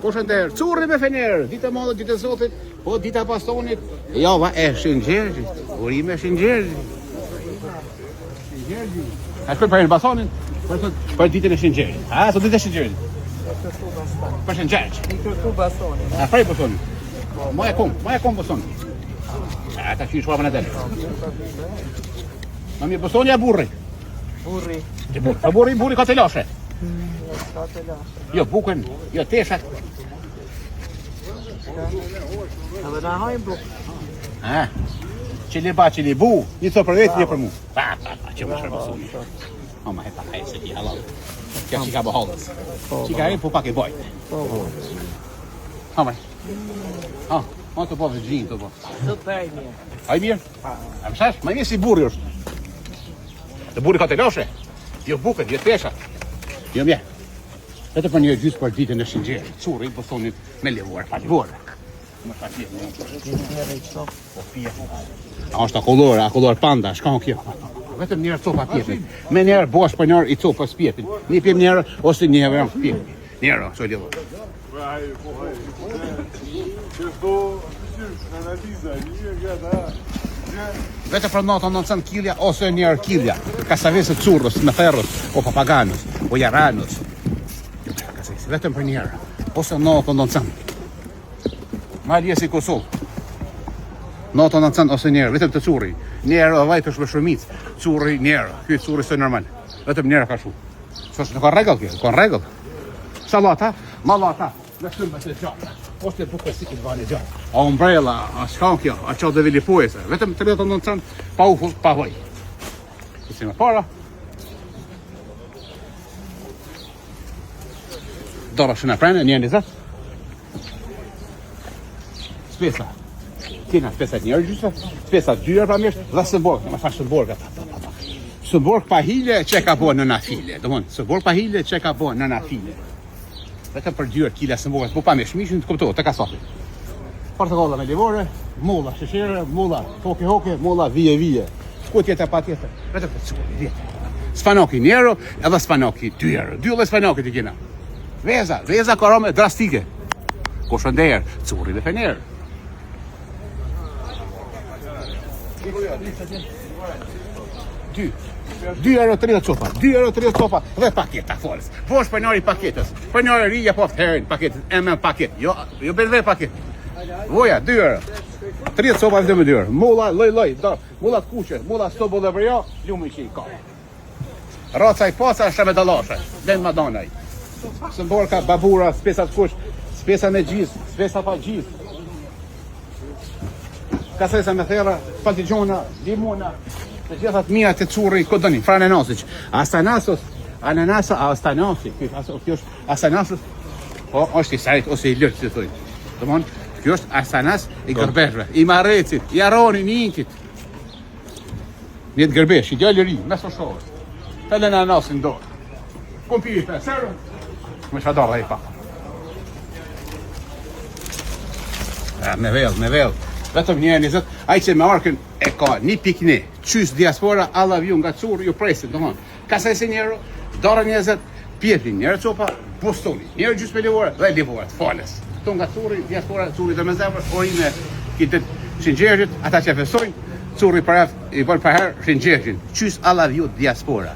Koshënder, curri me fener, dita madhe, dita e Zotit, po dita pastonit, java e Shëngjergjit, urime e Shëngjergjit. A shkoj për basonin? Për ditën e Shëngjergjit. A, sot ditë e Shëngjergjit. Për Shëngjergjit. I kërku basonin. A prej basonin. Moja kom basonin. A ta qysh shkuar në tele. Ma mirë basoni a burri? Burri. A burri ka të lashe. Ka të lashe. Jo bukën, jo teshat. Edhe na hajnë bukë. Qili bu, një të për vetë, një për mu. Pa, që më shërë basoni. O ma hepa kaj se ti halal. Kja që ka bëhallës. Që ka e po pak e bojtë. Ha maj. Ha, ma të po vëgjin të po. Të të e mirë. A i mirë? A më shash? Ma i mirë si burri është. Të burri ka të lashe. Jo bukën, jo teshat. Jo mje. Vete për një gjysë për ditën e Shëngjergjit. Curri, po thonit me levuar, pa levuar. Më shta tjetë. Po pia. A është akullor panda, shka kjo. Vetëm njerë copa pjetin. Me njerë bosh për njerë i copa spjetin. Një pjem njerë, ose njerë vërëm pjetin. Njerë, so e levuar. Vete për natën 900 kilja, ose njerë kilja. Kasavesë currës, me ferrës, o papaganës, o jaranës. Vetëm për njerë, ose natën 900. Ma lje si Kosovë. Natën 900 ose njerë, vetëm të curri. Njerë o vajtë është me shumicë. Curri, njerë, kjo curri së normal. Vetëm njerë ka shu. Së është në ka regull kjo, ka regull. Salata, malata, me shumë bëse gjatë. Ose bukë si këtë vani gjatë. A umbrella, a shkan kjo, a qa dhe vili pojese. Vetëm të natën 900, pa ufull, pa vaj. Kësi me para. Dora shëna prene, një një zëtë. Spesa. Kina spesa njërë gjysë, spesa dyre pra mishë, dhe sëmborg. Në më fa sëmborg. Sëmborg pa hile që ka bo në nafile. Sëmborg pa hile që ka bo në nafile. Vetëm për dyre kila sëmborg, po pa mishë, mishën të këptohet, të ka sofi. Portokolla me livore, mulla sheshere, mulla hoke, mulla vije. Ku tjetë pa tjetë. Vetëm për cukë, vjetë. Spanoki njero, edhe spanoki dyre. Dyre spanoki të kina. Veza korome drastike. Koshënder, curri dhe fener. €2.30 copa, €2.30 copa dhe paketa folës. Vosh për njëri paketës. Për njëri rija po herën paketës, paket. Jo bërë dhe paket. Voja, €2. 30 copa vëtë me €2. Mulla, loj, mulla të kuqe, mulla stobo dhe bërja, ljumë që i ka. Raca i pasa, shë me dalashe, den madonaj. Sëmborka, babura, spesa të kush, spesa me gjizë, spesa pa gjizë. Kasesa me thera, paltigjona, limona, të gjithat mija të curri, këtë dëni, fra ananasit. Astanasos, ananasa, astanasi, kjo është astanasës, po është i sajt, ose i lërë, që të thujë. Dëmon, kjo është astanas i gërbeshve, i marecit, i aroni, i inkit. Një të gërbesh, i gjallë ri, mes o shohës. Tëllën ananasin dorë. Kompiri për sërën, me shadar dhe i pa. Me vel. Vetëm një një zëtë, aj që me arkën e ka një pikni, qysë diaspora, alla vju nga curë, ju presin, të mënë. Kasa e si njerë, dara një zëtë, pjetin, njerë copa, bostoni, njerë gjysë me livore, dhe livore, të fales. Këto nga curë, diaspora, curë dhe me zemrë, orime, kitet Shëngjergjit, ata që fesojnë, curë i paraf, i bërë për herë, Shëngjergjin, qysë alla vju diaspora.